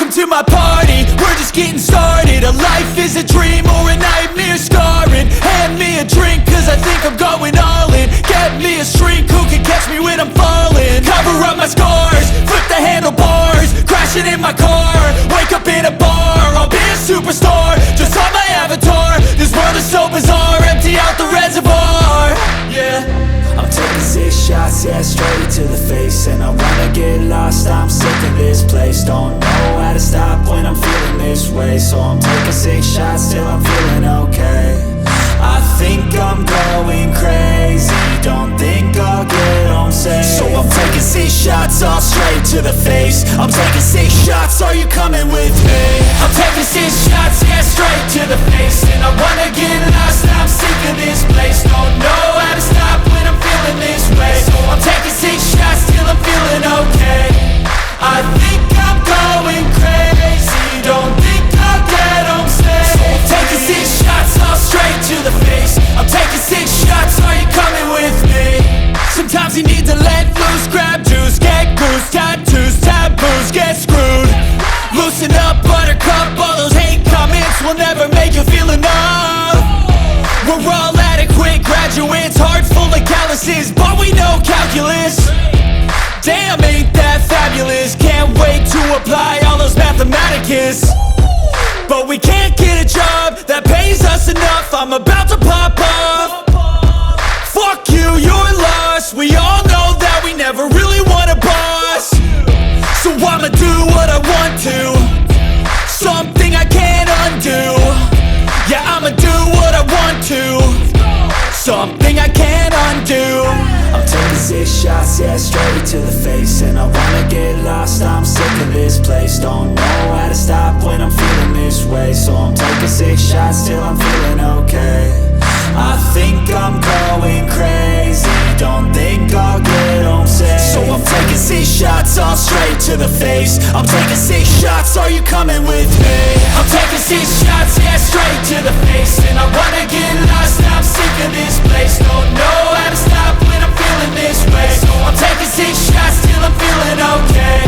Welcome to my party, we're just getting started. A life is a dream or a nightmare scarring. Hand me a drink cause I think I'm going all in. Get me a shrink who can catch me when I'm falling. Cover up my scars, flip the handlebars. Crashing in my car, wake up in a bar. I'll be a superstar, just on my avatar. This world is so bizarre, empty out the reservoir. Yeah, I'm taking 6 shots, yeah, straight to the face. And I wanna get lost, I'm sick of this place. Don't know how to stop when I'm feeling this way. So I'm taking 6 shots till I'm feeling okay. I think I'm going crazy, don't think I'll get home safe. So I'm taking 6 shots, all straight to the face. I'm taking 6 shots, are you coming with me? I'm taking 6 shots, yeah, straight to the face. And I wanna get lost, I'm sick of this place. Don't know how to stop when I'm feeling this way. So I'm taking 6 shots till I'm feeling okay. I think I'm going crazy, don't think I'll get home safe. So I'm taking 6 shots, all straight to the face. I'm taking 6 shots, are you coming with me? Sometimes you need to let loose, grab juice, get goose, tattoos, taboos, get screwed. Loosen up, buttercup, all those hate comments will never make you feel enough. We're all adequate graduates, heart full of calluses, but we know calculus. Damn, ain't that fabulous? Can't wait to apply all those mathematicus. But we can't get a job that pays us enough. I'm about to pop off. Fuck you, you're lost. We all know that we never really want a boss. So I'ma do what I want to, something I can't undo. Yeah, I'ma do what I want to, something I can't undo. I'm taking 6 shots, yeah, straight to the face. And I wanna get lost, I'm sick of this place. Don't know how to stop when I'm feeling this way. So I'm taking 6 shots till I'm feeling okay. I think I'm going crazy, don't think I'll get home safe. So I'm taking 6 shots, all straight to the face. I'm taking 6 shots, are you coming with me? I'm taking 6 shots, yeah, straight to the face. And I wanna get lost, I'm sick of this place. Don't know how to stop when I'm feeling this way. So I'm taking 6 shots till I'm feeling okay.